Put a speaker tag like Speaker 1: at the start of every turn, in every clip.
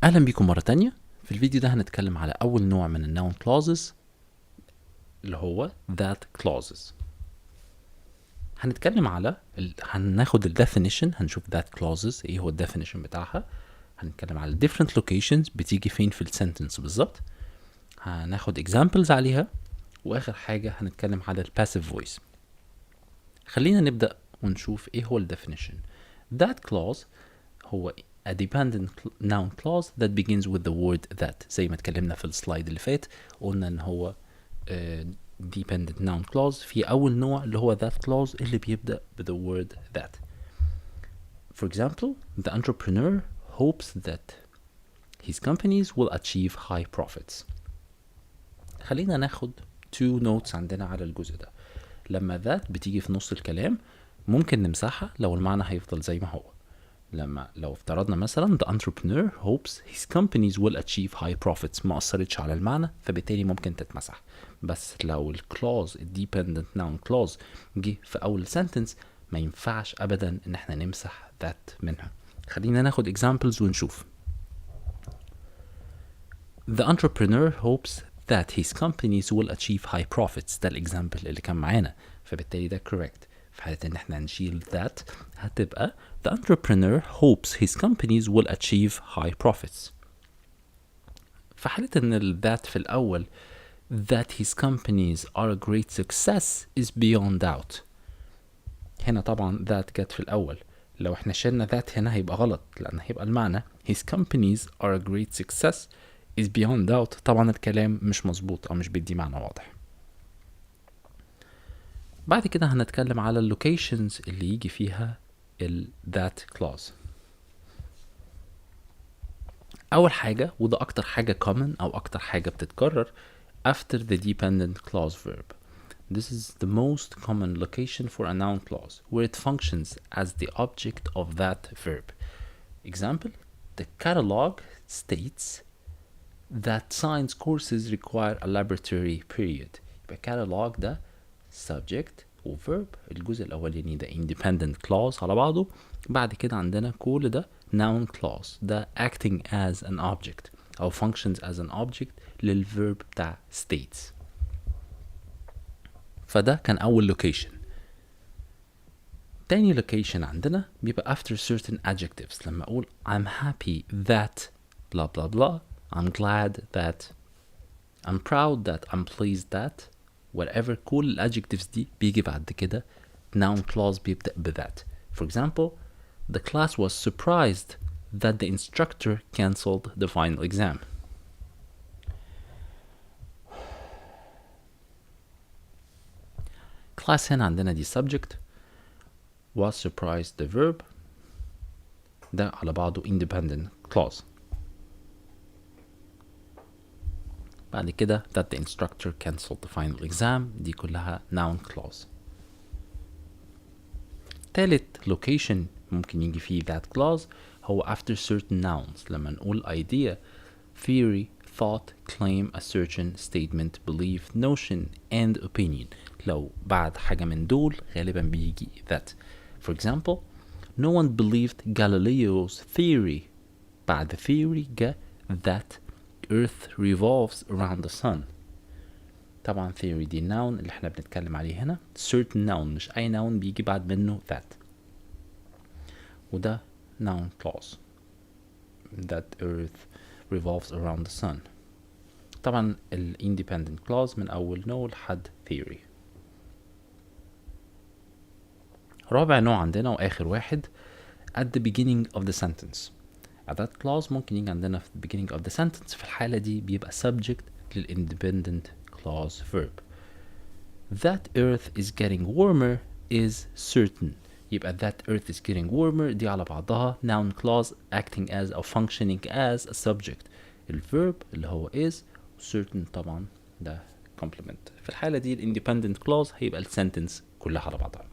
Speaker 1: اهلا بيكم مرة تانية. في الفيديو ده هنتكلم على اول نوع من النون clauses اللي هو that clauses. هنتكلم على هناخد ال definition، هنشوف that clauses ايه هو ال definition بتاعها. هنتكلم على different locations بتيجي فين في السنتنس بالظبط. هناخد examples عليها، واخر حاجة هنتكلم على ال passive voice. خلينا نبدأ ونشوف ايه هو ال definition. That clause هو a dependent noun clause that begins with the word that. زي ما اتكلمنا في السلايد اللي فات قلنا ان هو dependent noun clause في اول نوع اللي هو that clause اللي بيبدأ ب the word that. For example, the entrepreneur hopes that his companies will achieve high profits. خلينا ناخد two notes عندنا على الجزء ده. لما that بتيجي في نص الكلام ممكن نمسحها لو المعنى هيفضل زي ما هو. لو افترضنا مثلا the entrepreneur hopes his companies will achieve high profits ما أثرتش على المعنى، فبالتالي ممكن تتمسح. بس لو الكلوز dependent noun clause جه في أول sentence ما ينفعش أبدا إن احنا نمسح that منها. خلينا ناخد examples ونشوف. The entrepreneur hopes that his companies will achieve high profits. ده الexample اللي كان معانا، فبالتالي ده correct. في حالة ان احنا نشيل that هتبقى the entrepreneur hopes his companies will achieve high profits. في حالة ان that في الأول that his companies are a great success is beyond doubt. هنا طبعا that جت في الأول، لو احنا شلنا that هنا هيبقى غلط، لأن هيبقى المعنى his companies are a great success is beyond doubt. طبعا الكلام مش مظبوط أو مش بيدي معنى واضح. بعد كده هنتكلم على اللوكيشنز اللي يجي فيها ال that clause. أول حاجة وده أكتر حاجة common أو أكتر حاجة بتتكرر after the dependent clause verb. This is the most common location for a noun clause where it functions as the object of that verb. Example, the catalog states that science courses require a laboratory period. يبقى catalog ده subject و verb. الجزء الأولاني ده independent clause على بعضه، بعد كده عندنا كل ده noun clause ده acting as an object أو functions as an object للverb بتاع states. فده كان أول location. تاني location عندنا بيبقى after certain adjectives. لما أقول I'm happy that blah blah blah, I'm glad that, I'm proud that, I'm pleased that, whatever كل الادجectives دي بيجي بعد كده noun clause بيبدأ ب that. For example, the class was surprised that the instructor cancelled the final exam. class هنا عندنا دي subject، was surprised the verb، ده على بعضه independent clause. بعد كده that the instructor cancelled the final exam دي كلها noun clause. تالت location ممكن يجي فيه that clause هو after certain nouns. لما نقول idea, theory, thought, claim, assertion, statement, belief, notion and opinion. لو بعد حاجة من دول غالبا بيجي that. For example, no one believed Galileo's theory. بعد theory جاء that Earth revolves around the sun. طبعا theory دي noun اللي احنا بنتكلم عليه هنا. certain noun مش أي noun بيجي بعد منه that. وده noun clause that Earth revolves around the sun. طبعا ال independent clause من أول no لحد theory. رابع نوع عندنا وآخر واحد at the beginning of the sentence. that clause ممكن يجي عندنا في the beginning of the sentence. في الحالة دي بيبقى subject لل independent clause verb. That earth is getting warmer is certain. يبقى that earth is getting warmer دي على بعضها noun clause acting as or functioning as a subject. الverb اللي هو is certain طبعا ده complement. في الحالة دي ال independent clause هيبقى ال sentence كلها على بعضها.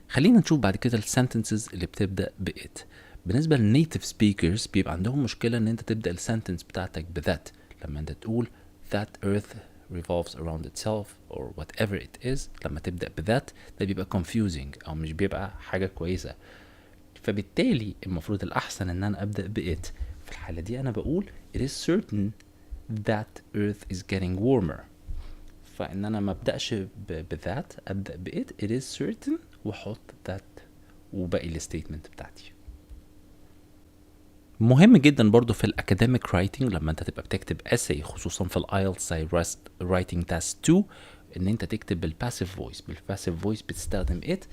Speaker 1: خلينا نشوف بعد كده ال sentences اللي بتبدأ ب it. بالنسبة ل native speakers بيبقى عندهم مشكلة ان انت تبدأ ال sentence بتاعتك ب that. لما انت تقول that earth revolves around itself or whatever it is، لما تبدأ ب that ده بيبقى confusing أو مش بيبقى حاجة كويسة. فبالتالي المفروض الأحسن إن أنا أبدأ ب it. في الحالة دي أنا بقول it is certain that earth is getting warmer. فإن أنا ما أبدأش that، أبدأ ب it is certain وأحط that وباقي الستيتمنت بتاعتي. مهم جدا برضو في الأكاديميك رايتنج لما أنت تبقى بتكتب essay، خصوصا في الآيلتس زي writing task 2، إن أنت تكتب بالباسيف فويس. بالباسيف فويس بتستخدم it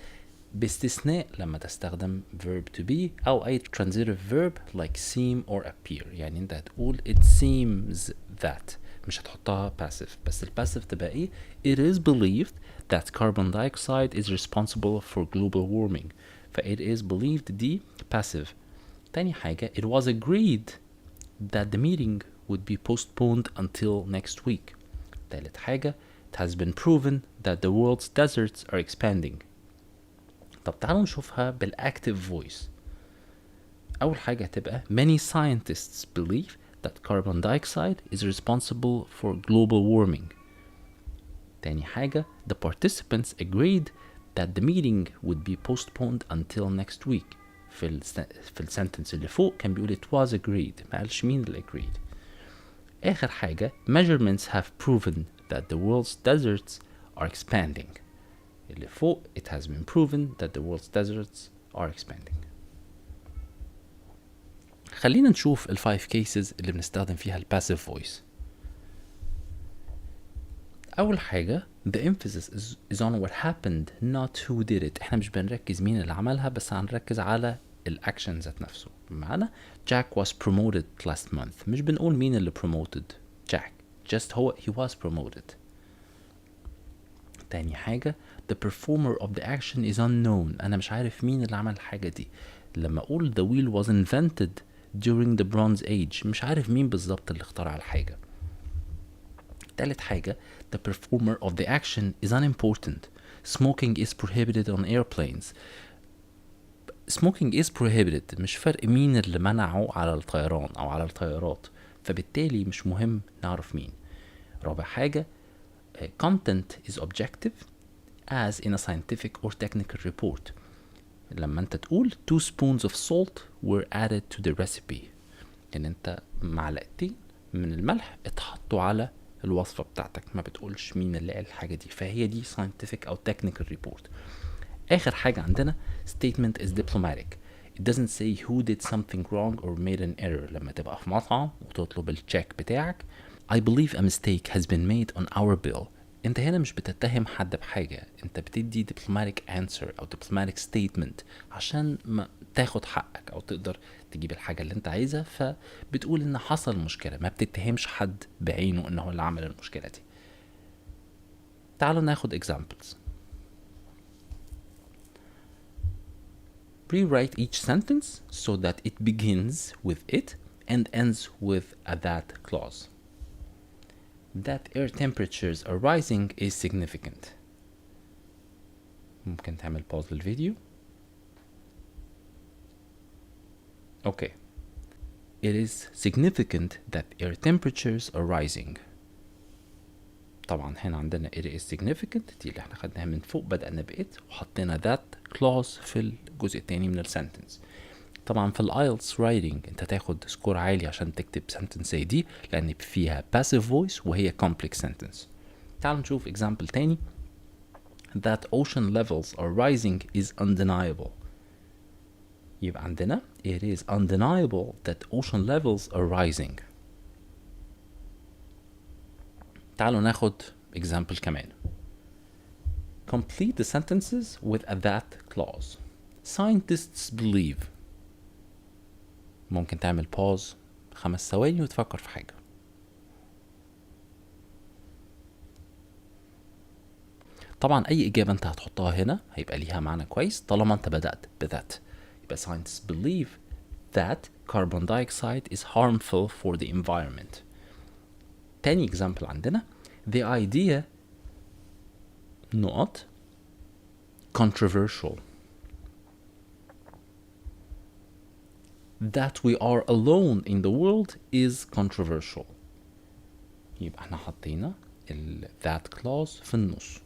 Speaker 1: باستثناء لما تستخدم verb to be أو أي transitive verb like seem or appear. يعني أنت هتقول it seems that، مش هتحطها passive. بس الباسيف تبقى إيه؟ it is believed that carbon dioxide is responsible for global warming. ف it is believed دي passive. تاني حاجة it was agreed that the meeting would be postponed until next week. تالت حاجة it has been proven that the world's deserts are expanding. طب تعالوا نشوفها بالactive voice. أول حاجة هتبقى many scientists believe that carbon dioxide is responsible for global warming. تاني حاجة the participants agreed that the meeting would be postponed until next week. في السنتنس اللي فوق كان بيقول it was agreed، ما قالش مين اللي agreed. آخر حاجة measurements have proven that the world's deserts are expanding. اللي فوق it has been proven that the world's deserts are expanding. خلينا نشوف ال 5 cases اللي بنستخدم فيها ال passive voice. أول حاجة the emphasis is on what happened not who did it. احنا مش بنركز مين اللي عملها، بس هنركز على الأكشن ذات نفسه. بمعنى Jack was promoted last month، مش بنقول مين اللي promoted Jack، just he was promoted. تاني حاجة the performer of the action is unknown. أنا مش عارف مين اللي عمل الحاجة دي. لما أقول the wheel was invented during the Bronze Age، مش عارف مين بالظبط اللي اخترع الحاجة. تالت حاجة the performer of the action is unimportant. Smoking is prohibited on airplanes. Smoking is prohibited، مش فرق مين اللي منعه على الطيران أو على الطيارات، فبالتالي مش مهم نعرف مين. رابع حاجة content is objective as in a scientific or technical report. لما انت تقول 2 spoons of salt were added to the recipe، ان انت معلقتين من الملح اتحطوا على الوصفة بتاعتك، ما بتقولش مين اللي قال الحاجة دي، فهي دي scientific أو technical report. آخر حاجة عندنا statement is diplomatic. It doesn't say who did something wrong or made an error. لما تبقى في مطعم وتطلب التشيك بتاعك I believe a mistake has been made on our bill. انت هنا مش بتتهم حد بحاجة، انت بتدي diplomatic answer أو diplomatic statement عشان ما تاخد حقك أو تقدر تجيب الحاجة اللي انت عايزها، فبتقول ان حصل مشكلة، ما بتتهمش حد بعينه انه اللي عمل المشكلة دي. تعالوا ناخد examples. Rewrite each sentence so that it begins with it and ends with a that clause. That air temperatures are rising is significant. ممكن تعمل pause للفيديو. Okay. It is significant that air temperatures are rising. طبعا هنا عندنا it is significant دي اللي احنا خدناها من فوق، بدأنا ب it وحطينا that clause في الجزء التاني من السنتنس. طبعا في الآيلتس writing انت تاخد سكور عالي عشان تكتب sentence زي دي، لأن فيها passive voice وهي complex sentence. تعالوا نشوف example تاني. That ocean levels are rising is undeniable. يبقى عندنا it is undeniable that ocean levels are rising. تعالوا ناخد example كمان. Complete the sentences with a that clause. Scientists believe. ممكن تعمل pause 5 ثواني وتفكر في حاجة. طبعا أي إجابة أنت هتحطها هنا هيبقى ليها معنى كويس طالما أنت بدأت بذات. يبقى scientists believe that carbon dioxide is harmful for the environment. تاني example عندنا the idea not controversial. That we are alone in the world is controversial. يبقى احنا حطينا that clause في النص.